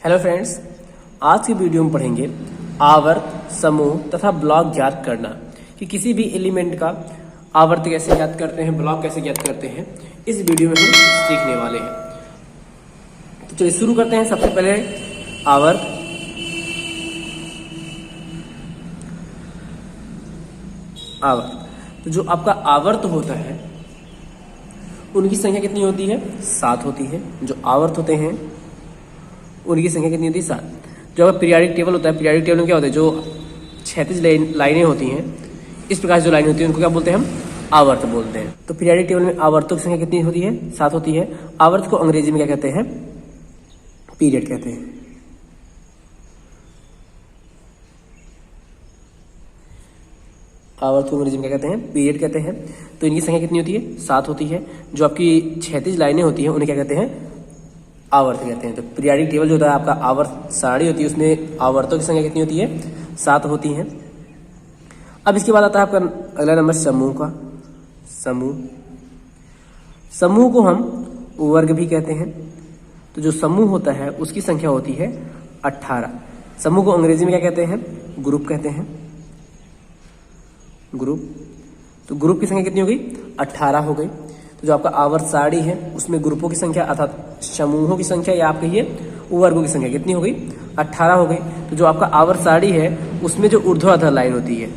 Hello friends, आज की video में पढ़ेंगे आवर्त, समूह तथा ब्लॉक ज्ञात करना कि किसी भी एलिमेंट का आवर्त कैसे ज्ञात करते हैं, ब्लॉक कैसे ज्ञात करते हैं। इस वीडियो में हम सीखने वाले हैं। तो चलिए शुरू करते हैं। सबसे पहले आवर्त। तो जो आपका आवर्त होता है उनकी संख्या कितनी होती है? 7 होती है। जो आवर्त होते हैं उनकी संख्या कितनी होती है? 7। जो आपका पीरियाडिक टेबल होता है, पीरियाडिक टेबल में क्या होता है, जो क्षैतिज लाइनें होती हैं, इस प्रकार से जो लाइनें होती हैं उनको क्या बोलते हैं? हम आवर्त बोलते हैं। तो पीरियाडिक टेबल में आवर्तों की संख्या कितनी होती है? 7 होती है। आवर्त को अंग्रेजी में क्या कहते हैं? पीरियड कहते हैं। आवर्त को अंग्रेजी में क्या कहते हैं? पीरियड कहते हैं। तो इनकी संख्या कितनी होती है? 7 होती है। जो आपकी क्षैतिज लाइनें होती हैं उन्हें क्या कहते हैं? आवर्त कहते हैं। तो पीरियाडिक टेबल जो होता है आपका, आवर्त सारणी होती है, उसमें आवर्तों की संख्या कितनी होती है? 7 होती है। अब इसके बाद आता है आपका अगला नंबर समूह का। समूह को हम वर्ग भी कहते हैं। तो जो समूह होता है उसकी संख्या होती है 18। समूह को अंग्रेजी में क्या कहते हैं? ग्रुप कहते हैं। ग्रुप। तो ग्रुप की संख्या कितनी हो गई? 18 हो गई। तो जो आपका आवर्त सारणी है उसमें ग्रुपों की संख्या अर्थात समूहों की संख्या या आप कहिए वर्गों की संख्या कितनी हो गई? 18 हो गई। तो जो आपका आवर्त सारणी है उसमें जो ऊर्ध्वाधर लाइन होती है,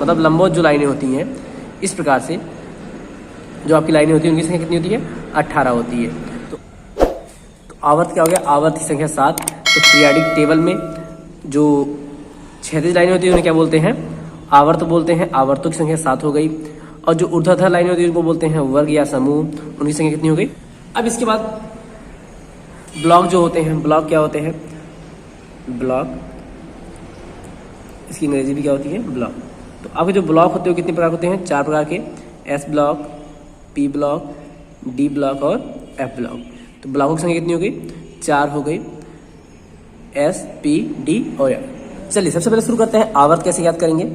मतलब लंबवत जो लाइनें होती हैं, इस प्रकार से जो आपकी लाइनें होती हैं उनकी संख्या कितनी होती है? 18 होती है। तो आवर्त क्या हो गया? आवर्त की संख्या 7। तो पीरियाडिक टेबल में जो क्षैतिज लाइनें होती है उन्हें क्या बोलते हैं? आवर्त बोलते हैं। आवर्तों की संख्या 7 हो गई। और जो ऊर्ध्वाधर लाइनें होती है उनको बोलते हैं वर्ग या समूह, उनकी संख्या कितनी हो गई? अब इसके बाद ब्लॉक जो होते हैं, ब्लॉक क्या होते हैं? ब्लॉक, इसकी अंग्रेजी भी क्या होती है? ब्लॉक। तो आपके जो ब्लॉक होते हैं कितने प्रकार होते हैं? 4 प्रकार के। S block, P block, D block और एफ ब्लॉक। तो ब्लॉकों की संख्या कितनी हो गई? 4 हो गई। एस, पी, डी और एफ। चलिए सबसे पहले शुरू करते हैं। आवर्त कैसे याद करेंगे?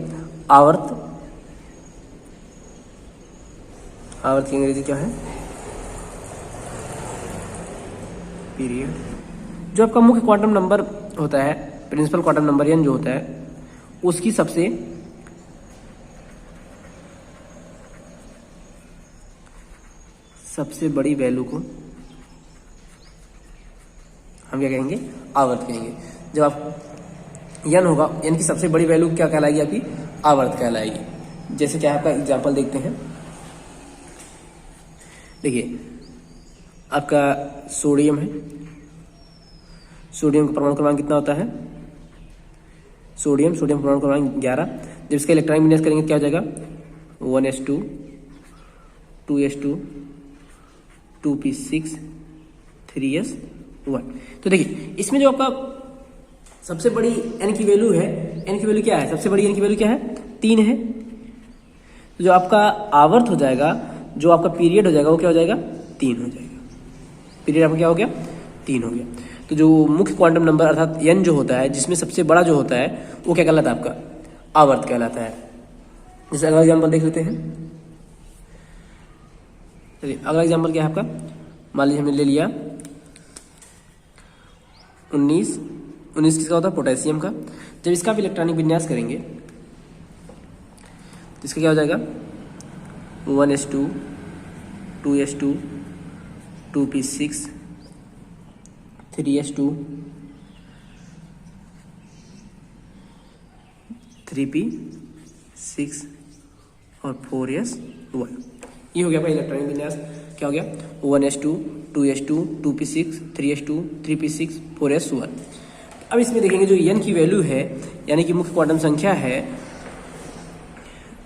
आवर्त की अंग्रेजी क्या है? पीरियड। जो आपका मुख्य क्वांटम नंबर होता है, प्रिंसिपल क्वांटम नंबर n जो होता है, उसकी सबसे बड़ी वैल्यू को हम क्या कहेंगे? आवर्त कहेंगे। जब आप n होगा, n की सबसे बड़ी वैल्यू क्या कहलाएगी? आपकी आवर्त कहलाएगी। जैसे क्या आपका एग्जांपल देखते हैं। देखिए आपका सोडियम है। सोडियम का परमाणु क्रमांक कितना होता है? सोडियम परमाणु क्रमांक 11। जब इसका इलेक्ट्रॉनिक विन्यास करेंगे क्या हो जाएगा? 1s2, 2s2, 2p6, 3s1। तो देखिए इसमें जो आपका सबसे बड़ी n की वैल्यू है, n की वैल्यू क्या है? सबसे बड़ी n की वैल्यू क्या है? 3 है। तो जो आपका आवर्त हो जाएगा, जो आपका पीरियड हो जाएगा, वो क्या हो जाएगा? 3 हो जाएगा। पीरियड आपका क्या हो गया? 3 हो गया। तो जो मुख्य क्वांटम नंबर अर्थात n जो होता है, जिसमें सबसे बड़ा जो होता है, वो क्या कहलाता है? आपका आवर्त कहलाता है। जैसे अगला एग्जाम्पल देख लेते हैं। चलिए अगला एग्जाम्पल क्या है आपका? मान लीजिए हमने ले लिया 19 किसका होता है? पोटेशियम का। जब इसका भी इलेक्ट्रॉनिक विन्यास करेंगे तो इसका क्या हो जाएगा? 1s2, 2s2, 2p6, 3s2, 3p6 और 4s1। ये हो गया भाई इलेक्ट्रॉनिक विन्यास। क्या हो गया? 1s2, 2s2, 2p6, 3s2, 3p6, 4s1। अब इसमें देखेंगे जो n की वैल्यू है, यानी कि मुख्य क्वांटम संख्या है,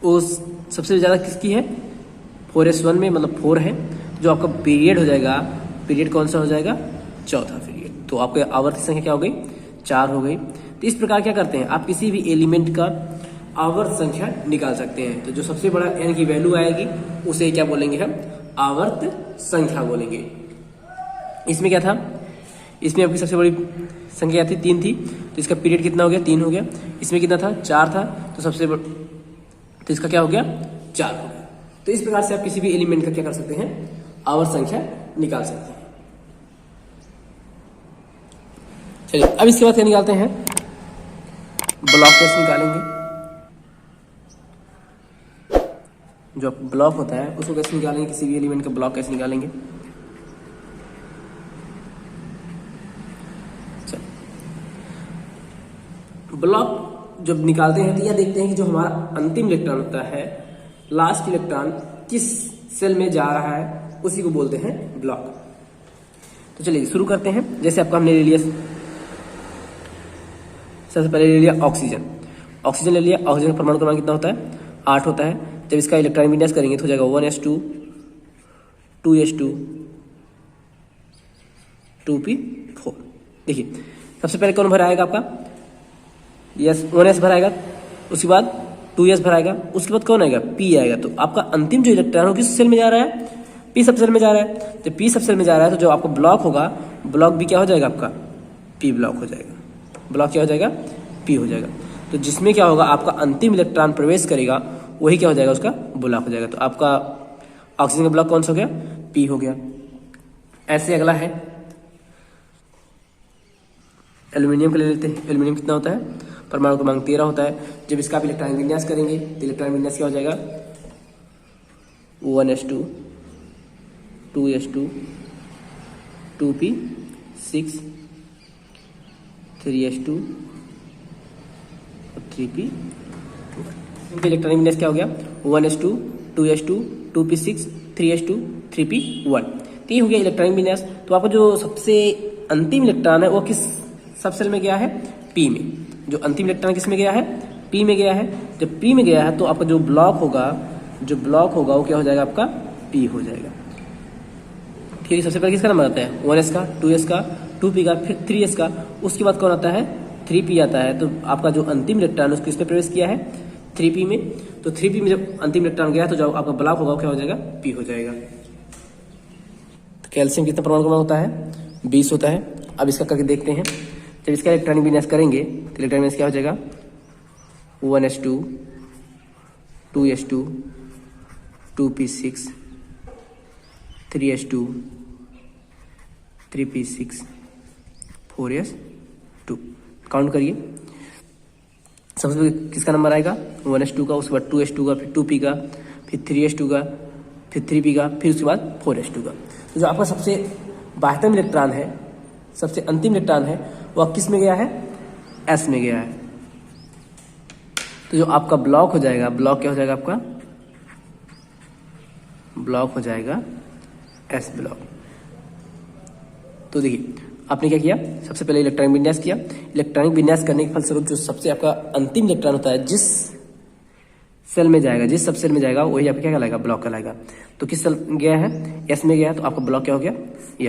वो सबसे ज़्यादा किसकी है? 4s1 में, मतलब 4 है। जो आपका पीरियड हो जाएगा, पीरियड कौन सा हो जाएगा? चौथा पीरियड। तो आपके आवर्त की संख्या क्या हो गई? 4 हो गई। तो इस प्रकार क्या करते हैं, आप किसी भी एलिमेंट का आवर्त संख्या निकाल सकते हैं। तो जो सबसे बड़ा n की वैल्यू आएगी उसे क्या बोलेंगे? हम आवर्त संख्या बोलेंगे। इसमें क्या था? इसमें आपकी सबसे बड़ी संख्या थी 3 थी, तो इसका पीरियड कितना हो गया? 3 हो गया। इसमें कितना था? 4 था। तो इसका क्या हो गया? 4 हो गया। तो इस प्रकार से आप किसी भी एलिमेंट का क्या कर सकते हैं? आवर्त संख्या निकाल सकते हैं। चलिए अब इसके बाद क्या निकालते हैं, ब्लॉक कैसे निकालेंगे। जो ब्लॉक होता है उसको कैसे निकालेंगे, किसी भी एलिमेंट का ब्लॉक कैसे निकालेंगे। ब्लॉक जब निकालते हैं तो यह देखते हैं कि जो हमारा अंतिम इलेक्ट्रॉन होता है, लास्ट इलेक्ट्रॉन किस सेल में जा रहा है, उसी को बोलते हैं ब्लॉक। तो चलिए शुरू करते हैं। जैसे आपका हमने ले लिया, सबसे पहले ले लिया ऑक्सीजन। ऑक्सीजन ले लिया, ऑक्सीजन का परमाणु क्रमांक कितना होता है, 8 होता है। जब इसका इलेक्ट्रॉन विन्यास करेंगे तो हो जाएगा 1s2 2s2 2p4। देखिए सबसे पहले कौन भराएगा आपका, यस 1s भराएगा, उसके बाद 2s भराएगा, उसके बाद कौन आएगा, p आएगा। तो आपका अंतिम जो इलेक्ट्रॉन हो किस सेल में जा रहा है, p सब सेल में जा रहा है। जब p सब सेल में जा रहा है तो जो आपका ब्लॉक होगा, ब्लॉक भी क्या हो जाएगा आपका, p ब्लॉक हो जाएगा। ब्लॉक क्या हो जाएगा, p हो जाएगा। तो जिसमें क्या होगा, आपका अंतिम इलेक्ट्रॉन प्रवेश करेगा वही क्या हो जाएगा, उसका ब्लॉक हो जाएगा। तो आपका ऑक्सीजन का ब्लॉक कौन सा हो गया, p हो गया। ऐसे अगला है एल्यूमिनियम का ले लेते हैं। एल्यूमिनियम कितना होता है, परमाणु क्रमांक 13 होता है। जब इसका आप इलेक्ट्रॉन विन्यास करेंगे तो इलेक्ट्रॉन विन्यास क्या हो जाएगा, 1s2 2s2 2p6 3s2 और 3p। इलेक्ट्रॉन विन्यास क्या हो गया, 1s2 2s2 2p6 3s2 3p1। तो ये हो गया इलेक्ट्रॉनिक विन्यास। तो आपका जो सबसे अंतिम इलेक्ट्रॉन है वो किस सब सेल में गया है, p में। जो अंतिम इलेक्ट्रॉन किस में गया है, p में गया है। जब p में गया है तो आपका जो ब्लॉक होगा वो क्या हो जाएगा, आपका p हो जाएगा। ठीक है, सबसे पहले किसका नंबर आता है, 1s का, 2s का, 2p का, फिर 3s का, उसके बाद कौन आता है, 3p आता है। तो आपका जो अंतिम इलेक्ट्रॉन है उसको किसमें प्रवेश किया है, 3p में। तो 3p में जब अंतिम इलेक्ट्रॉन गया तो जो आपका ब्लॉक होगा वो क्या हो जाएगा, p हो जाएगा। तो कैल्शियम कितना परमाणु क्रमांक होता है, 20 होता है। अब इसका करके देखते हैं। जब इसका इलेक्ट्रॉनिक विन्यास करेंगे तो इलेक्ट्रॉनिक विन्यास क्या हो जाएगा, 1s2 2s2 2p6 3s2 3p6 4s2। Count करिए, सबसे पहले किसका नंबर आएगा, 1s2 का, उसके बाद 2s2 का, फिर 2p का, फिर 3s2 का, फिर 3p का, फिर उसके बाद 4s2 का। तो जो आपका सबसे 72वां इलेक्ट्रॉन है, सबसे अंतिम इलेक्ट्रॉन है, वह किस में गया है, s में गया है। तो जो आपका ब्लॉक हो जाएगा, ब्लॉक क्या हो जाएगा आपका, ब्लॉक हो जाएगा s ब्लॉक। तो देखिए आपने क्या किया, सबसे पहले इलेक्ट्रॉनिक विन्यास किया। इलेक्ट्रॉनिक विन्यास करने के फलस्वरूप जो सबसे आपका अंतिम इलेक्ट्रॉन होता है, जिस सेल में जाएगा, जिस सब सेल में जाएगा वही आपका क्या कहलाएगा, ब्लॉक कहलाएगा। तो किस सेल गया है, s में गया, तो आपका ब्लॉक क्या हो गया,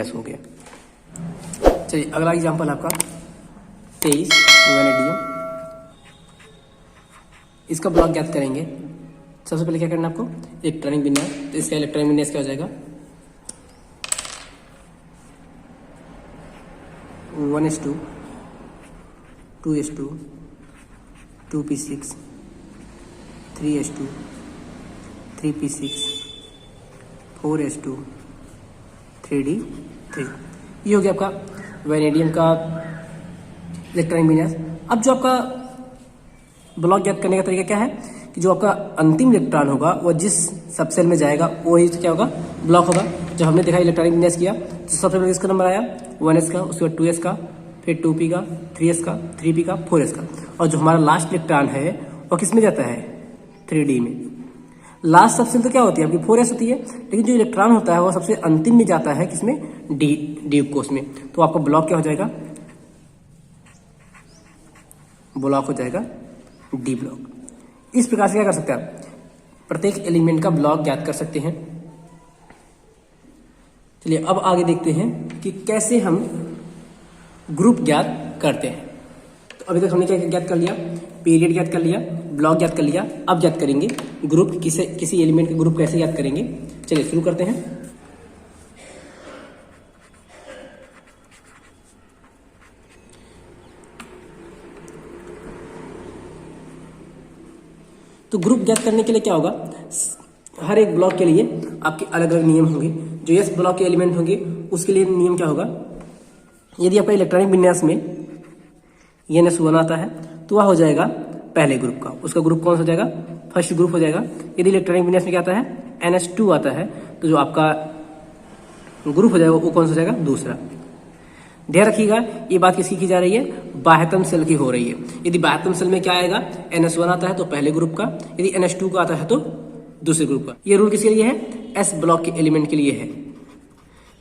s हो गया। चलिए अगला एग्जांपल आपका 23 वैनेडियम। इसका ब्लॉक ज्ञात करेंगे। सबसे पहले क्या करना आपको, इलेक्ट्रॉनिक विन्यास। तो इसका इलेक्ट्रॉनिक विन्यास क्या हो जाएगा, 1s2 2s2 2p6 3s2 3p6 4s2 3d3। ये हो गया आपका वैनेडियम का इलेक्ट्रॉनिक विन्यास। अब जो आपका ब्लॉक ज्ञात करने का तरीका क्या है कि जो आपका अंतिम इलेक्ट्रॉन होगा वह जिस सब सेल में जाएगा वही क्या होगा, ब्लॉक होगा। जब हमने देखा इलेक्ट्रॉनिक विन्यास किया तो सबसे पहले किसका नंबर आया, 1s का, उसके बाद 2s का, फिर 2p का, 3s का, 3p का, 4s का। और जो हमारा लास्ट इलेक्ट्रॉन है वह किस में जाता है, 3d में। लास्ट सब सेल तो क्या होती है आपकी, 4s होती है, लेकिन जो इलेक्ट्रॉन होता है वह सबसे अंतिम में जाता है किसमें, डी कोष में। तो आपका ब्लॉक क्या हो जाएगा, ब्लॉक हो जाएगा डी ब्लॉक। इस प्रकार से क्या कर सकते हैं आप, प्रत्येक एलिमेंट का ब्लॉक ज्ञात कर सकते हैं। चलिए अब आगे देखते हैं कि कैसे हम ग्रुप ज्ञात करते हैं। तो अभी तक हमने क्या ज्ञात कर लिया, पीरियड ज्ञात कर लिया, ब्लॉक ज्ञात कर लिया। अब ज्ञात करेंगे ग्रुप, किसी एलिमेंट के ग्रुप कैसे ज्ञात करेंगे। चलिए शुरू करते हैं। तो ग्रुप ज्ञात करने के लिए क्या होगा, हर एक ब्लॉक के लिए आपके अलग अलग नियम होंगे। जो एस ब्लॉक के एलिमेंट होंगे उसके लिए नियम क्या होगा, यदि आपका इलेक्ट्रॉनिक विन्यास में NS1 आता है तो वह हो जाएगा पहले ग्रुप का, उसका ग्रुप कौन सा हो जाएगा, फर्स्ट ग्रुप हो जाएगा। यदि इलेक्ट्रॉनिक विन्यास में क्या आता है, NS2 आता है, तो जो आपका ग्रुप हो जाएगा वो कौन सा हो जाएगा, दूसरा। ध्यान रखिएगा ये बात किसकी की जा रही है, बाह्यतम सेल की हो रही है। यदि बाह्यतम सेल में क्या आएगा, NS1 आता है तो पहले ग्रुप का, यदि NS2 का आता है तो दूसरे ग्रुप का। ये रूल किसके लिए है, S ब्लॉक के एलिमेंट के लिए है,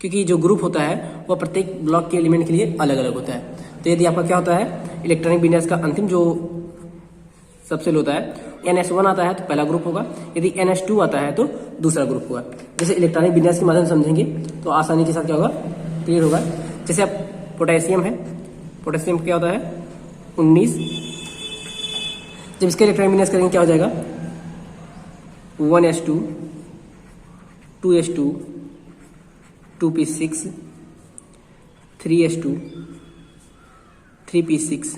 क्योंकि जो ग्रुप होता है वह प्रत्येक ब्लॉक के एलिमेंट के लिए अलग अलग होता है। तो यदि आपका क्या होता है, इलेक्ट्रॉनिक विन्यास का अंतिम जो सबसेल होता है, NS1 आता है तो पहला ग्रुप होगा, यदि NS2 आता है तो दूसरा ग्रुप होगा। जैसे इलेक्ट्रॉनिक विन्यास के माध्यम से समझेंगे तो आसानी के साथ क्या होगा, क्लियर होगा। जैसे आप पोटेशियम है, पोटेशियम क्या होता है 19, जब इसका इलेक्ट्रॉनिक विन्यास करेंगे क्या हो जाएगा 1s2 2s2 2p6 3s2 3p6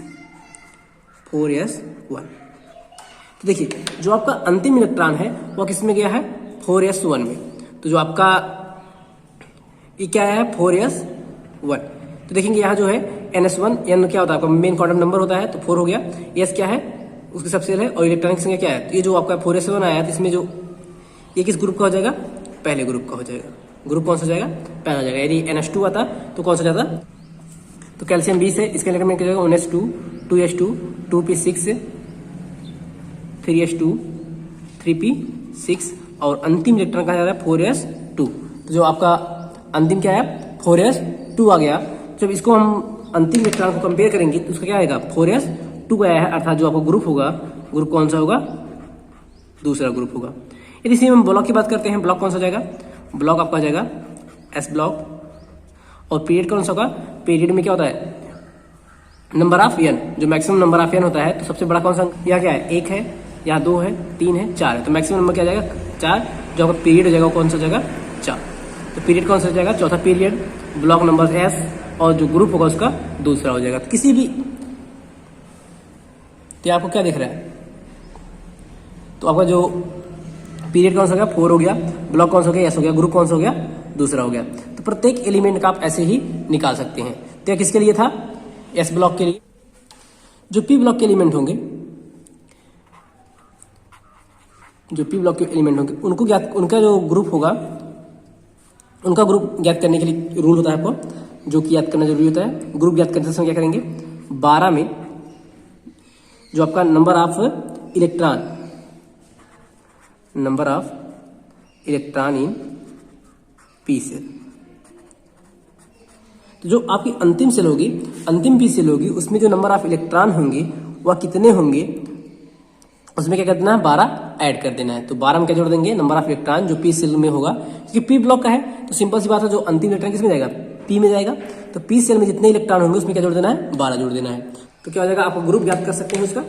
4s1। तो देखिए जो आपका अंतिम इलेक्ट्रॉन है वह किस में गया है, 4s1 में। तो जो आपका ये क्या है 4s1, तो देखेंगे यहाँ जो है NS1 N क्या होता है आपका मेन क्वांटम नंबर होता है तो 4 हो गया, S क्या है उसकी सबसेल है, और इलेक्ट्रॉनिक संख्या क्या है, तो ये जो आपका 4s1 आया है तो इसमें जो ये किस ग्रुप का हो जाएगा, पहले ग्रुप का हो जाएगा। ग्रुप कौन सा हो जाएगा, पहला हो जाएगा। यदि NH2 आता तो कौन सा जाता, तो कैल्शियम 20 है, इसके इलेक्ट्रॉनिक क्या हो जाएगा 1s2 2s2 2p6 3s2 3p6 और अंतिम इलेक्ट्रॉन कहा जा रहा है 4s2। तो जो आपका अंतिम क्या है 4s2 आ गया। जब इसको हम अंतिम इलेक्ट्रॉन को कंपेयर करेंगे तो उसका क्या आएगा 4s2 आया है, अर्थात जो आपका ग्रुप होगा, ग्रुप कौन सा होगा, दूसरा ग्रुप होगा। यदि इसी में हम ब्लॉक की बात करते हैं, ब्लॉक कौन सा हो जाएगा, ब्लॉक आपका हो जाएगा S ब्लॉक। और पीरियड कौन सा होगा, पीरियड में क्या होता है नंबर ऑफ n, जो मैक्सिमम नंबर ऑफ n होता है तो सबसे बड़ा कौन सा, यहाँ क्या है 1 है, यहाँ 2 है 3 है 4 है, तो मैक्सिमम नंबर क्या जाएगा 4। जो आपका पीरियड हो जाएगा कौन सा हो जाएगा 4। तो पीरियड कौन सा हो जाएगा, चौथा पीरियड, ब्लॉक नंबर S, और जो ग्रुप होगा उसका दूसरा हो जाएगा। तो किसी भी, तो आपको क्या दिख रहा है, तो आपका जो पीरियड कौन सा हो गया 4 हो गया, ब्लॉक कौन सा हो गया S हो गया, ग्रुप कौन सा हो गया दूसरा हो गया। तो प्रत्येक एलिमेंट का आप ऐसे ही निकाल सकते हैं। तो यह किसके लिए था, S ब्लॉक के लिए। जो P ब्लॉक के एलिमेंट होंगे, जो P ब्लॉक के एलिमेंट होंगे उनको ज्ञात, उनका जो ग्रुप होगा, उनका ग्रुप ज्ञात करने के लिए रूल होता है आपको, जो कि याद करना जरूरी होता है। ग्रुप ज्ञात करते समय क्या करेंगे, 12 में जो आपका number of electron, number of electron in P shell, तो जो आपकी अंतिम सेल होगी, अंतिम P सेल होगी, उसमें जो नंबर ऑफ इलेक्ट्रॉन होंगे वह कितने होंगे, उसमें क्या कर देना है 12 ऐड कर देना है। तो 12 में क्या जोड़ देंगे, नंबर ऑफ इलेक्ट्रॉन जो P सेल में होगा, क्योंकि P ब्लॉक का है तो सिंपल सी बात है, जो अंतिम इलेक्ट्रॉन किसमें जाएगा, P में जाएगा। तो P सेल में जितने इलेक्ट्रॉन होंगे उसमें क्या जोड़ देना है, 12 जोड़ देना है। तो क्या हो जाएगा, आप ग्रुप ज्ञात कर सकते हैं उसका।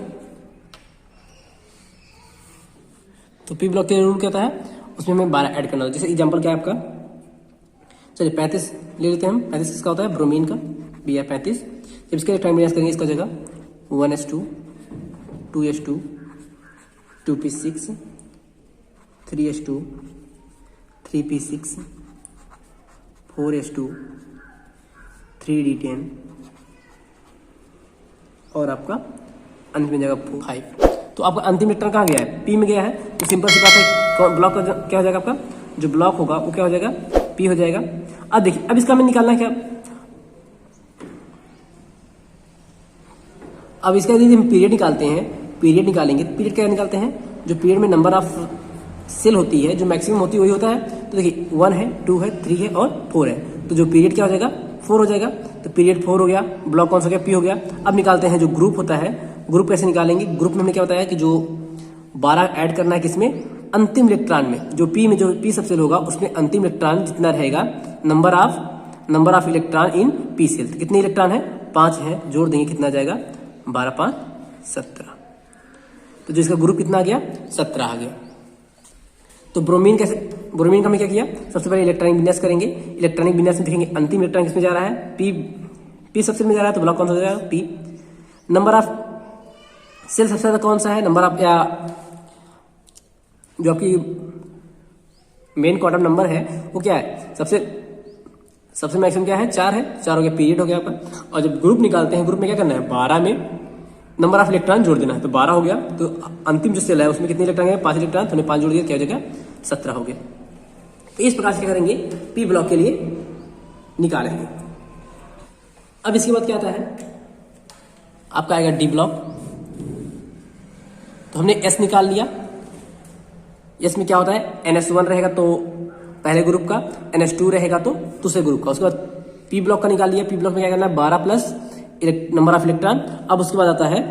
तो P ब्लॉक के रूल क्या होता है, उसमें हमें 12 ऐड करना होता है। जैसे एग्जाम्पल क्या है आपका, चलिए 35 ले लेते हैं हम। 35 किसका होता है, ब्रोमीन का, Br35। जब इसका इलेक्ट्रॉन विन्यास करेंगे इसका जगह 1s2 2s2 2p6 3s2 3p6 4s2 3d10 और आपका अंतिम जगह 5। तो आपका अंतिम इलेक्ट्रॉन कहाँ गया है, P में गया है। तो सिंपल सी बात है, ब्लॉक का क्या हो जाएगा, आपका जो ब्लॉक होगा वो क्या हो जाएगा, P हो जाएगा। अब देखिए, अब इसका हमें निकालना है क्या, अब इसका यदि हम पीरियड निकालते हैं, पीरियड निकालेंगे, पीरियड क्या निकालते हैं, जो पीरियड में नंबर ऑफ सेल होती है, जो मैक्सिमम होती है वही होता है। तो देखिए 1 है 2 है 3 है और 4 है, तो जो पीरियड क्या हो जाएगा 4 हो जाएगा। तो पीरियड 4 हो गया, ब्लॉक कौन सा हो गया, P हो गया। अब निकालते हैं जो ग्रुप होता है, ग्रुप कैसे निकालेंगे, ग्रुप में हमें क्या होता है कि जो 12 ऐड करना है किसमें, अंतिम इलेक्ट्रॉन में, जो P में, जो P सबसेल होगा उसमें अंतिम इलेक्ट्रॉन जितना रहेगा, number of electron in P shell. तो कितने इलेक्ट्रॉन है, 5 है, जोड़ देंगे कितना जाएगा, 12 5 17। तो जो इसका ग्रुप कितना आ गया, 17 आ गया। तो ब्रोमीन कैसे, ब्रोमीन का हमने क्या किया, सबसे पहले इलेक्ट्रॉनिक विन्यास करेंगे। इलेक्ट्रॉनिक विन्यास में देखेंगे अंतिम इलेक्ट्रॉन किसमें जा रहा है, P सबसेल में जा रहा है, तो ब्लॉक कौन सा हो जाएगा, P। नंबर ऑफ सेल सबसे ज्यादा कौन सा है, नंबर ऑफ, या जो आपकी मेन क्वांटम नंबर है वो क्या है, सबसे सबसे मैक्सिमम क्या है 4 है, 4 हो गया, पीरियड हो गया आपका। और जब ग्रुप निकालते हैं, ग्रुप में क्या करना है 12 में नंबर ऑफ इलेक्ट्रॉन जोड़ देना है, तो 12 हो गया। तो अंतिम जो सेल है उसमें कितने इलेक्ट्रॉन है 5 इलेक्ट्रॉन, तो 5 जोड़ दिया, क्या हो जाएगा 17 हो गया। तो इस प्रकार से क्या करेंगे पी ब्लॉक के लिए निकालेंगे। अब इसके बाद क्या आता है आपका आएगा डी ब्लॉक। तो हमने एस निकाल लिया, एस में क्या होता है NS1 रहेगा तो पहले ग्रुप का, NS2 रहेगा तो दूसरे ग्रुप का। उसके बाद पी ब्लॉक का निकाल लिया, पी ब्लॉक में क्या करना है 12 प्लस नंबर ऑफ इलेक्ट्रॉन। अब उसके बाद आता है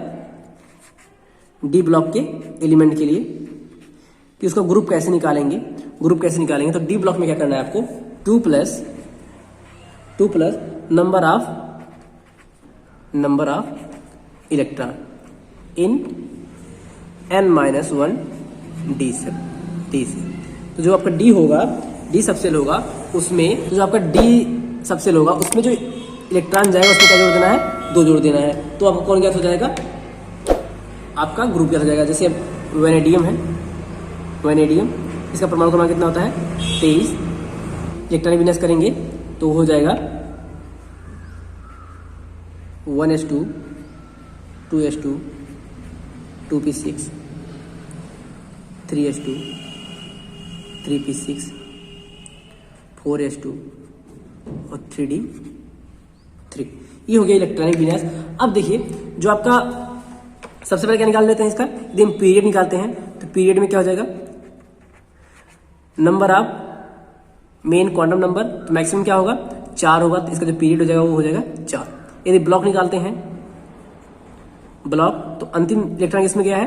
डी ब्लॉक के एलिमेंट के लिए कि उसका ग्रुप कैसे निकालेंगे, ग्रुप कैसे निकालेंगे। तो डी ब्लॉक में क्या करना है आपको 2 plus number of electron in n-1 D से। तो जो आपका डी होगा, डी सबसेल होगा, उसमें जो आपका डी सबसेल होगा उसमें जो इलेक्ट्रॉन जाएगा उसमें क्या जोड़ देना है 2 जोड़ देना है। तो आपको कौन ज्ञात हो जाएगा आपका ग्रुप ज्ञात हो जाएगा। जैसे वेनेडियम है, वेनेडियम इसका परमाणु क्रमांक कितना होता है 23। इलेक्ट्रॉनिक विन्यास करेंगे तो हो जाएगा 1s2 2s2 2p6 3s2 3p6 4s2 और 3d3। ये हो गया इलेक्ट्रॉनिक विन्यास। अब देखिए जो आपका सबसे पहले क्या निकाल लेते हैं इसका, यदि हम पीरियड निकालते हैं तो पीरियड में क्या हो जाएगा number of main quantum number, तो मैक्सिमम क्या होगा 4 होगा, तो इसका जो पीरियड हो जाएगा वो हो जाएगा 4। यदि ब्लॉक निकालते हैं ब्लॉक, तो अंतिम इलेक्ट्रॉन इसमें गया है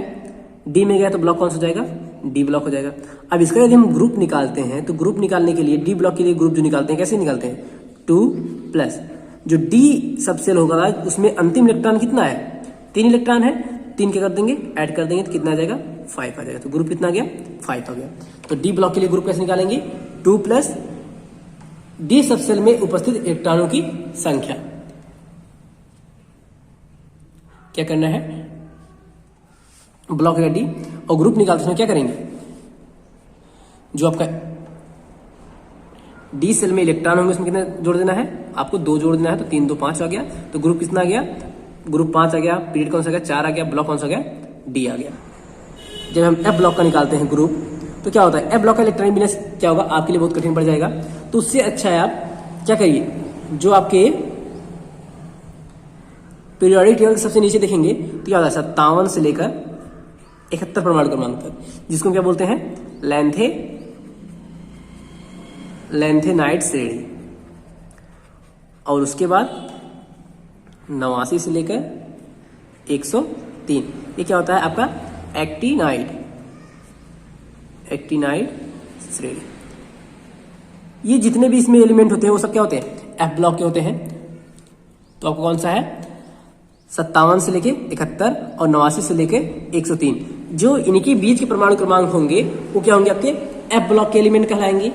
डी में गया, तो ब्लॉक कौन सा हो जाएगा डी ब्लॉक हो जाएगा। अब इसका यदि हम ग्रुप निकालते हैं तो ग्रुप निकालने के लिए डी ब्लॉक के लिए ग्रुप जो निकालते हैं कैसे निकालते हैं 2 प्लस जो डी सबसेल होगा उसमें अंतिम इलेक्ट्रॉन कितना है 3 इलेक्ट्रॉन है, 3 क्या कर देंगे ऐड कर देंगे तो कितना आ जाएगा 5 आ जाएगा। तो ग्रुप कितना आ गया 5 आ गया। तो डी ब्लॉक के लिए ग्रुप कैसे निकालेंगे 2 प्लस डी सबसेल में उपस्थित इलेक्ट्रॉनों की संख्या। क्या करना है ब्लॉक रेडी और ग्रुप निकालते समय क्या करेंगे, जो आपका डी सेल में इलेक्ट्रॉन होंगे उसमें कितना जोड़ देना है आपको 2 जोड़ देना है, तो 3 2 5 आ गया। तो ग्रुप कितना आ गया ग्रुप 5 आ गया, पीरियड कौन सा आ गया 4 आ गया, ब्लॉक कौन सा आ गया डी आ गया। जब हम एफ ब्लॉक का निकालते हैं ग्रुप तो क्या होता है एफ ब्लॉक का इलेक्ट्रॉनिक विन्यास क्या होगा आपके लिए बहुत कठिन पड़ जाएगा। तो उससे अच्छा है आप क्या करिए जो आपके पीरियोडिक टेबल सबसे नीचे देखेंगे तो क्या होता है 57 से लेकर 71 परमाणु क्रमांक तक, जिसको क्या बोलते हैं लैंथेनाइड श्रेणी। और उसके बाद 89 से लेकर 103 ये क्या होता है आपका एक्टिनाइड श्रेणी। ये जितने भी इसमें एलिमेंट होते हैं वो सब क्या होते हैं एफ ब्लॉक के होते हैं। तो आपको कौन सा है 57 से लेके 71 और 89 से लेके 103 जो इनके बीच के परमाणु क्रमांक होंगे वो क्या होंगे आपके एफ ब्लॉक के एलिमेंट कहलाएंगे।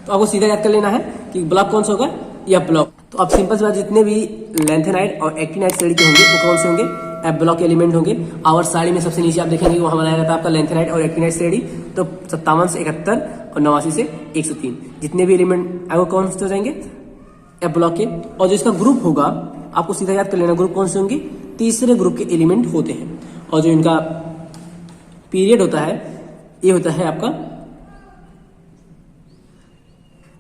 तो आपको सीधा याद कर लेना है कि ब्लॉक कौन सा होगा यह ब्लॉक। तो आप सिंपल सी बात जितने भी लैंथेनाइड और एक्टिनाइड श्रेणी के होंगे वो कौन से होंगे एफ ब्लॉक के एलिमेंट होंगे। और साड़ी में सबसे नीचे आप देखेंगे वहां बनाया रहता है आपका लैंथेनाइड और एक्टिनाइड श्रेणी। तो 57 से 71 और 89 से 103 जितने भी एलिमेंट आपको कौन से हो जाएंगे एफ ब्लॉक के। और जो इसका ग्रुप होगा आपको सीधा याद कर लेना ग्रुप कौन से होंगे तीसरे ग्रुप के एलिमेंट होते हैं। और जो इनका पीरियड होता है ये होता है आपका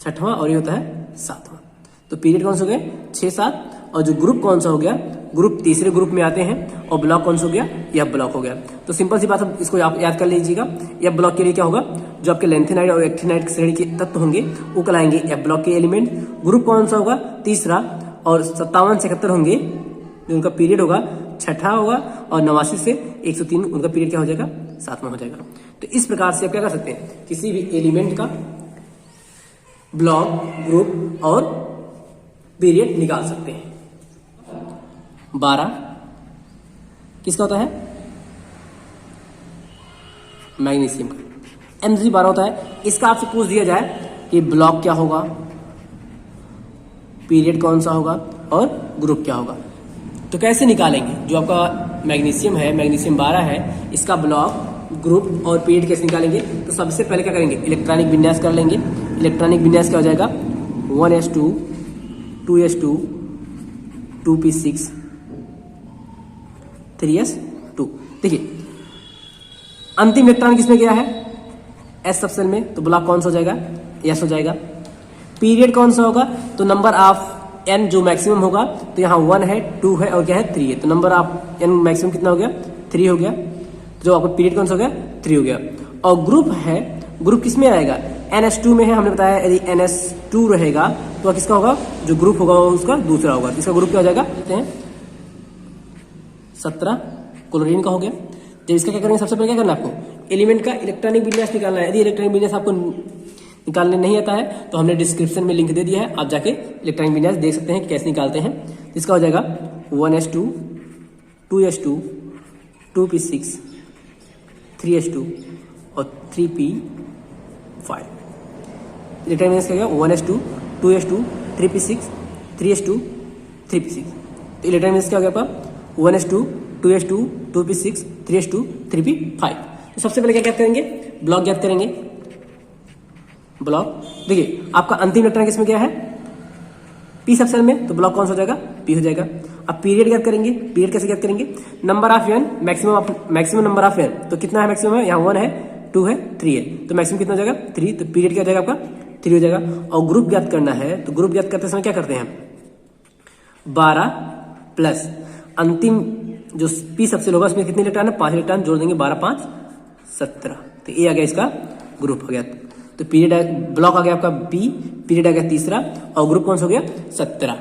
6वां और ये होता है 7वां। तो पीरियड कौन सा हो गया 6 7 और जो ग्रुप कौन सा हो गया ग्रुप तीसरे ग्रुप में आते हैं और ब्लॉक कौन सा हो गया यह ब्लॉक हो गया। तो सिंपल सी बात है इसको आप याद कर लीजिएगा। यह ब्लॉक के लिए क्या होगा जो आपके लैंथेनाइड और एक्टिनाइड श्रेणी के तत्व होंगे वो कहलाएंगे एफ ब्लॉक के एलिमेंट। ग्रुप कौन सा होगा तीसरा और 57 से 71 होंगे जो उनका पीरियड होगा 6वां होगा और 89 से 103 उनका पीरियड क्या हो जाएगा 7वां हो जाएगा। तो इस प्रकार से आप क्या कर सकते हैं किसी भी एलिमेंट का ब्लॉक ग्रुप और पीरियड निकाल सकते हैं। 12 किसका होता है मैग्नीशियम का Mg12 होता है। इसका आपसे पूछ दिया जाए कि ब्लॉक क्या होगा पीरियड कौन सा होगा और ग्रुप क्या होगा तो कैसे निकालेंगे। जो आपका मैग्नीशियम है मैग्नीशियम 12 है इसका ब्लॉक ग्रुप और पीरियड कैसे निकालेंगे। तो सबसे पहले क्या करेंगे इलेक्ट्रॉनिक विन्यास कर लेंगे। इलेक्ट्रॉनिक विन्यास क्या हो जाएगा 1s2 2s2 2p6 3s2। देखिए अंतिम इलेक्ट्रॉन किसमें गया है, एस सबसेल में, तो ब्लॉक कौन सा हो जाएगा, यस हो जाएगा। पीरियड कौन सा होगा, तो नंबर ऑफ एन जो मैक्सिमम होगा, तो यहाँ 1 है 2 है और क्या है 3 है, तो नंबर ऑफ एन मैक्सिमम कितना हो गया 3 हो गया। जो आपका पीरियड कौन सा हो गया 3 हो गया। और ग्रुप है, ग्रुप किसमें आएगा, NS2 में है, हमने बताया यदि NS2 रहेगा तो किसका होगा, जो ग्रुप होगा वो उसका दूसरा होगा। इसका ग्रुप क्या हो जाएगा, कहते हैं 17 क्लोरीन का हो गया। जब इसका क्या करेंगे, सबसे पहले क्या करना है आपको, एलिमेंट का इलेक्ट्रॉनिक विन्यास निकालना है। यदि इलेक्ट्रॉनिक विन्यास आपको निकालने नहीं आता है तो हमने डिस्क्रिप्शन में लिंक दे दिया है, आप जाके इलेक्ट्रॉनिक विन्यास देख सकते हैं कि कैसे निकालते हैं। इसका हो जाएगा 1s2 2s2 2p6 3s2 और 3p5। इलेक्ट्रॉनिक विन्यास क्या होगा, 1s2 2s2 3p6 3s2 3p6। तो इलेक्ट्रॉनिक विन्यास क्या हो गया आपका, 1s2 2s2 2p6 3s2 3p5। तो सबसे पहले क्या ज्ञात करेंगे, ब्लॉक ज्ञात करेंगे। ब्लॉक देखिए आपका अंतिम इलेक्ट्रॉन किसमें गया है, पी सबसेल में, तो ब्लॉक कौन सा हो जाएगा, पी हो जाएगा। अब पीरियड ज्ञात करेंगे, पीरियड कैसे ज्ञात करेंगे, number of N maximum number of N, तो कितना है मैक्सिमम है, यहाँ 1 है 2 है 3 है, तो मैक्सिमम कितना हो जाएगा 3, तो पीरियड क्या हो जाएगा आपका 3 हो जाएगा। और ग्रुप ज्ञात करना है, तो ग्रुप ज्ञात करते समय क्या करते हैं, 12 प्लस अंतिम जो पी सबसेल होगा उसमें कितने इलेक्ट्रॉन है, 5 इलेक्ट्रॉन जोड़ देंगे, 12 5 17। तो ये आ गया इसका ग्रुप हो गया। तो पीरियड ब्लॉक आ गया आपका बी, पीरियड आ गया तीसरा और ग्रुप कौन सा हो गया 17।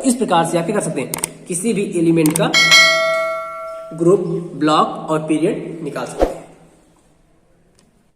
इस प्रकार से आप क्या कर सकते हैं, किसी भी एलिमेंट का ग्रुप, ब्लॉक और पीरियड निकाल सकते हैं।